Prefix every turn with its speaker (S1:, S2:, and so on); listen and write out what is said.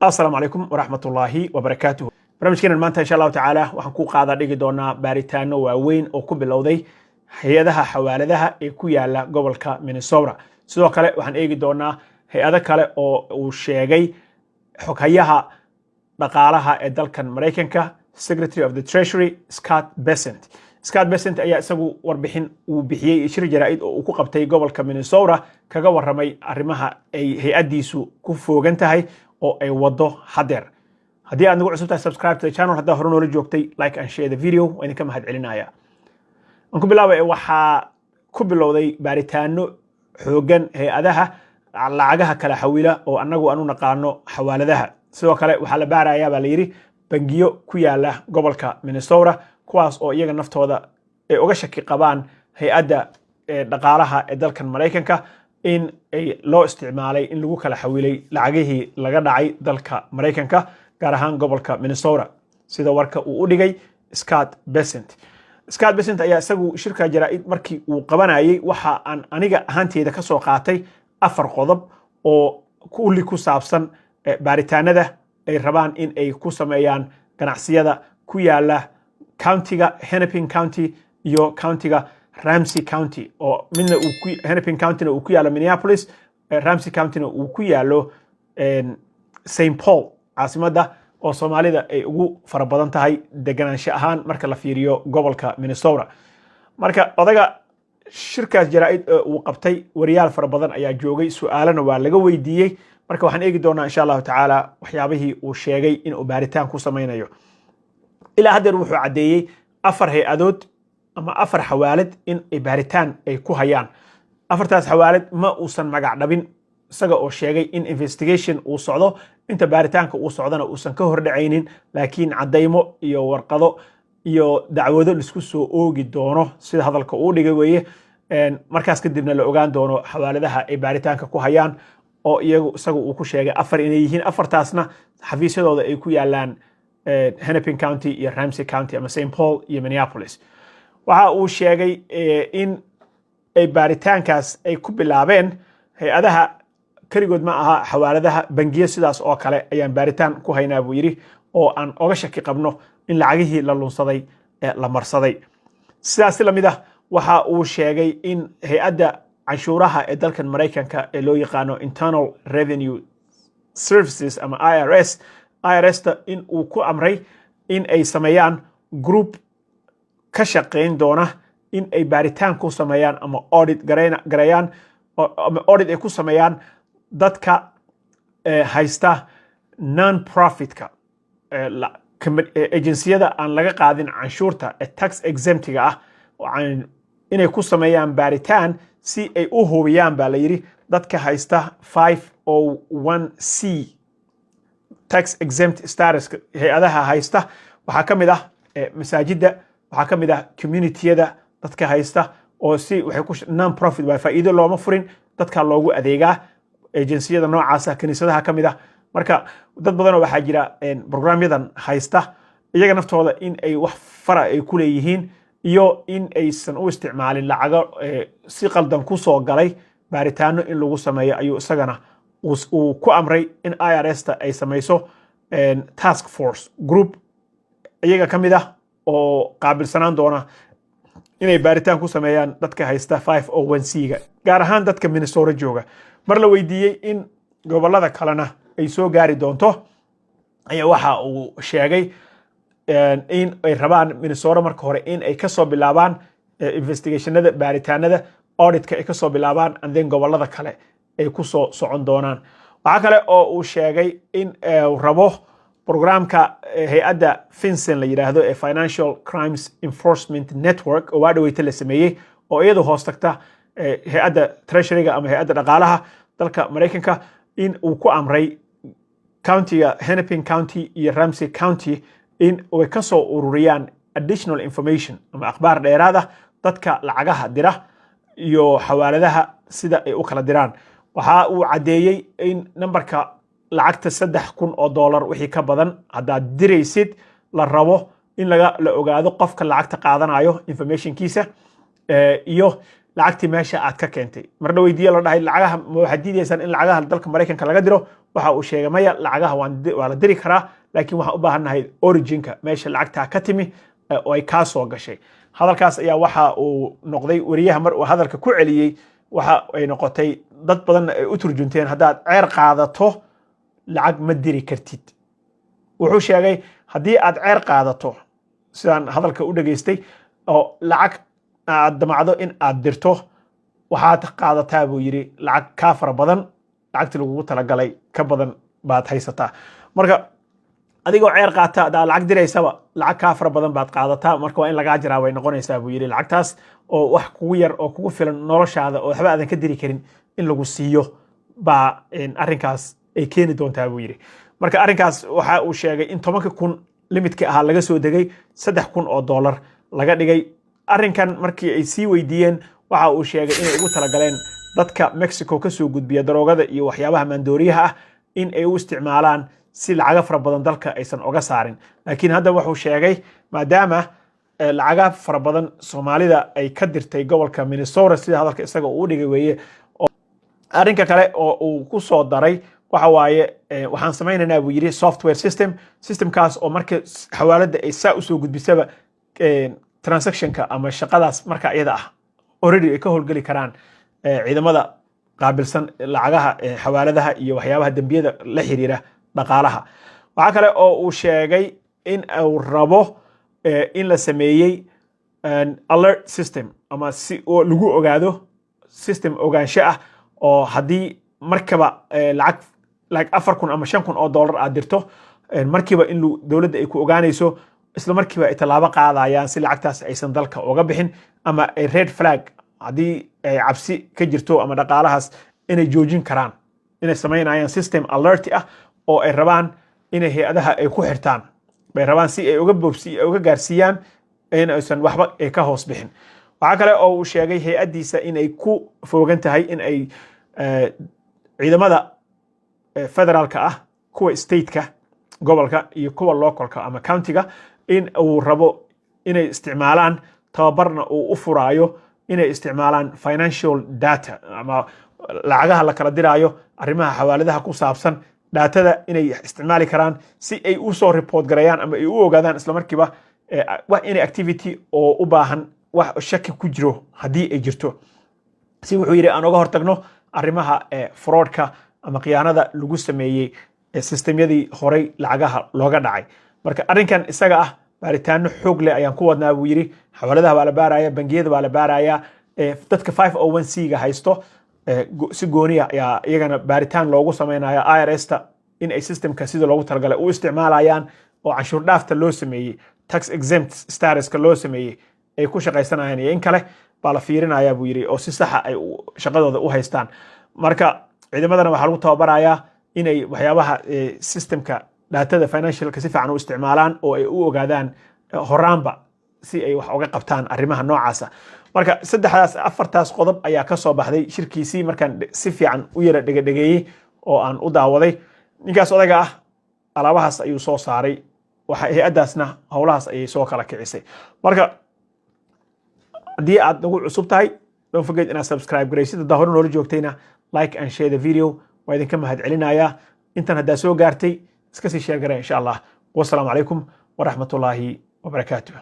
S1: السلام عليكم ورحمة الله وبركاته. برنامجكنا maanta insha Allah taala waxaan ku qaada dhigi doonaa baaritaano waaweyn oo ku bilowday hay'adaha xawaaladaha ee ku yaala gobolka Minnesota. Sidoo kale waxaan eegi doonaa hay'ado kale oo uu sheegay xoghayaha dhaqaalaha ee dalkan Mareykanka, Secretary of the Treasury Scott Bessent. Scott Bessent ayaa isagu warbixin uu bixiyay shir jaraa'id oo uu ku qabtay gobolka Minnesota kaga warramay arrimaha ay hay'adiisu ku foogan tahay oo ay wado hadeer. haddii aad nagu cusub tahay subscribe to the channel, haddaa hore noola joogtay like and share the video, waa idinka mahad celinaya. aan ku bilaabay waxaa ku bilowday baaritaano xoogan hay'adaha lacagaha kala xawila oo annagu aanu naqaano xawaaladaha. sidoo kale waxaa la baarayaa baa la yidhi bangiyo ku yaala gobolka Minnesota kuwaas oo iyaga naftooda ay uga shaki qabaan hay'adda dhaqaalaha ee dalkan Mareykanka in ay loo isticmaalay in lagu kala xawilay lacagihii laga dhacay dalka Mareykanka gaar ahaan gobolka Minnesota sida warka uu u dhigay Scott Bessent. Scott Bessent ayaa isagu shirka jaraa'id markii uu qabanayay waxa aan aniga ahaanteeda ka soo qaatay 4 qodob oo kulli ku saabsan baaritaanada ay rabaan in ay ku sameeyaan ganacsiyada ku yaala countyga Hennepin County iyo countyga Ramsey County oo midna Hennepin County uu ku yaalo Minneapolis, Ramsey County uu ku yaalo St. Paul caasimada oo Soomaalida ay ugu fara badan tahay deganaansho ahaan marka la fiiriyo gobolka Minnesota. marka odaga shirkaas jaraa'id uu qabtay wariyaal fara badan ayaa joogay, su'aalana waa laga weydiiyay. marka waxaan eegi doonaa insha Allah taala waxyaabihii uu sheegay in uu baaritaan ku sameynayo. ilaa hadda wuxuu cadeeyay 4 hay'adood ama 4 xawaalad in ay baaritaan ay ku hayaan. 4taas xawaalad ma uusan magac dhabin isaga oo sheegay in investigation uu socdo, inta baaritaanka uu socdana uusan ka hordhacaynin, laakiin cadeymo iyo warqado iyo dacwado lisku soo oogi doono sida hadalka uu dhigay weeye. markaas kadibna la ogaan doono xawaaladaha ay baaritaanka ku hayaan oo iyagu isagu uu ku sheegay 4 inay yihiin. 4taasna xafiisyadooda ay ku yaalaan Hennepin County iyo Ramsey County ama St. Paul iyo Minneapolis. waxa uu sheegay in ay baaritaankaas ay ku bilaabeen hay'adaha kaligood ma aha xawaaladaha, bangiyo sidaas oo kale ayaan baaritaan ku haynaa buu yiri oo aan oga shaki qabno in lacagihii la lunsaday la marsaday. sidaas la mid ah waxa uu sheegay in hay'adda canshuuraha ee dalkan Mareykanka ee loo yaqaano Internal Revenue Services ama IRS-ta in uu ku amray in ay sameeyaan group ka shaqeyn doona in ay baaritaan ku sameeyaan ama audit gareeyaan ama audit ay ku sameeyaan dadka haysta non-profitka agenciyada aan laga qaadin canshuurta ee tax exemptiga ah inay ku sameeyaan baaritaan si ay u hubiyaan baa la yidhi dadka haysta 501c tax exempt status hay'adaha haysta. waxaa ka mid ah masaajida, waxaa ka mid ah community-yada dadka haysta oo si waxay ku non-profit waa faa'iido looma furin dadka loogu adeegaa. agenciyada noocaasa kaniisadaha ka mid ah. marka dad badan oo waxaa jira programyadan haysta iyaga naftooda in ay wax fara ay ku leeyihiin iyo in aysan u isticmaalin lacago si qaldan ku soo galay. baaritaano in lagu sameeyo ayuu isagana uu ku amray in IRS-ta ay sameyso task force group iyaga ka mid ah oo qaabilsanaan doona inay baaritaan ku sameeyaan dadka haysta 501c-ga gaar ahaan dadka Minnesota jooga. mar la weydiiyey in gobolada kalena ay soo gaari doonto ayaa waxa uu sheegay in ay rabaan Minnesota marka hore in ay ka soo bilaabaan investigationada baaritaanada auditka ay ka soo bilaabaan and then gobolada kale ay ku soo socon doonaan. waxa kale oo uu sheegay in uu rabo programka hay'adda FinCEN la yiraahdo ee Financial Crimes Enforcement Network oo waadhaweyta la sameeyay oo iyadu hoos tagta hay'adda Treasury-ga ama hay'adda dhaqaalaha dalka Mareykanka in uu ku amray countyga Hennepin County iyo Ramsey County in ay ka soo ururiyaan additional information ama akhbaar dheeraad ah dadka lacagaha dira iyo xawaaladaha sida ay u kala diraan. waxa uu cadeeyay in numberka lacagta $3,000 wixii ka badan haddaad diraysid la rabo in la ogaado qofka lacagta qaadanayo informationkiisa iyo lacagtii meesha aad ka keentay marna weydiiye la dhahay lacagaha waxaad diidaysan in lacagaha dalka Mareykanka laga diro waxa uu sheegay maya lacagaha waa la diri karaa laakiin waxaan u baahanahay originka meesha lacagta ka timi oo ay ka soo gashay hadalkaas ayaa waxa uu noqday wariyaha mar uu hadalka ku celiyay waxa ay noqotay dad badan ay u turjunteen haddaad ceer qaadato lacag ma diri kartid wuxuu sheegay haddii aad ceer qaadato sidaan hadalka u dhageystay oo lacag aad damacdo in aad dirto waxaad qaadataa buu yiri lacag ka fara badan lacagtii lagu talagalay ka badan baad haysataa marka adigoo ceer qaata aad lacag diraysaba lacag ka fara badan baad qaadataa marka waa in laga jiraa way noqonaysaa buu yiri lacagtaas oo wax kugu yar oo kugu filan noloshaada oo waxba aadan ka diri karin in lagu siiyo ba arrinkaas ay keeni doontaa buu yiri marka arrinkaas waxa uu sheegay in 10,000 limitka ahaa laga soo degay $3,000 laga dhigay arrinkan markii ay sii weydiiyeen waxa uu sheegay inay ugu talagaleen dadka Mexico ka soo gudbiya daroogada iyo waxyaabaha maandooriyaha ah in ay u isticmaalaan si lacag fara badan dalka aysan uga saarin laakiin hadda wuxuu sheegay maadaama lacag fara badan Soomaalida ay ka dirtay gobolka Minnesota sida hadalka isaga uu dhigay weeye arrinka kale oo uu ku soo daray waxa waaye waxaan sameynaynaa buu yiri software systemkaas oo marka xawaalada ay saa u soo gudbisaba transactionka ama shaqadaas marka iyada ah already ay ka howlgali karaan ciidamada qaabilsan lacagaha xawaaladaha iyo waxyaabaha dambiyada la xiriira dhaqaalaha waxa kale oo uu sheegay in uu rabo in la sameeyay alert system ama si oo lagu ogaado system ogaansho ah oo haddii markaba lacag 4,000 ama $5,000 aad dirto markiiba in dawladda ay ku ogaanayso isla markiiba ay talaabo qaadayaan si lacagtaas aysan dalka uga bixin ama ay red flag haddii ay cabsi ka jirto ama dhaqaalahaas inay joojin karaan inay sameynayaan system alert ah oo ay rabaan inay hay'adaha ay ku xirtaan bay rabaan si ay uga gaarsiiyaan in aysan waxba ay ka hoos bixin waxa kale oo uu sheegay hay'adiisa in ay ku foogan tahay in ay ciidamada federaalka ah kuwa stateka gobolka iyo kuwa localka ama countyga in uu rabo inay isticmaalaan tababarna uu u furaayo inay isticmaalaan financial data ama lacagaha la kala diraayo arrimaha xawaaladaha ku saabsan datada inay isticmaali karaan si ay u soo report gareeyaan ama ay u ogaadaan isla markiiba wax inay activity oo u baahan wax shaki ku jiro haddii ay jirto si wuxuu yiri aan uga hortagno arrimaha fraudka ama khiyaanada lagu sameeyay systemyadii horey lacagaha looga dhacay marka arrinkan isaga ah baaritaano xoog leh ayaan ku wadnaa buu yiri xawaaladaha waa la baaraya bangiyada waa la baaraya dadka 501c ga haysto si gooniya ayaa iyagana baaritaan loogu sameynaya IRS-ta in ay systemka sida loogu talagalay u isticmaalayaan oo canshuur dhaafta loo sameeyay tax exempt statuska loo sameeyay ay ku shaqaysanayaan iyo in kale baa la fiirinaya buu yiri oo si sax ah ay shaqadooda u haystaan marka ciidamadana waxa lagu tababarayaa inay waxyaabaha systemka datada financialka si fiican u isticmaalaan oo ay u ogaadaan horaanba si ay wax uga qabtaan arrimaha noocaas marka afartaas qodob ayaa ka soo baxday shirkiisii markaan si fiican u yara dhagadeeyay oo aan u daawaday ninkaas odaga ah alaabahaas ayuu soo saaray waxa hay'adaasna howlahaas ayay soo kala kicisay marka haddii aad nagu cusub tahay don't forget inaad subscribe garaysid haddaa hore noola joogtayna like and share the video waa idinka mahadcelinayaa intan haddaa soo gaartay iska sii share garee insha allah wassalaamu calaykum waraxmatullaahi wabarakaatuh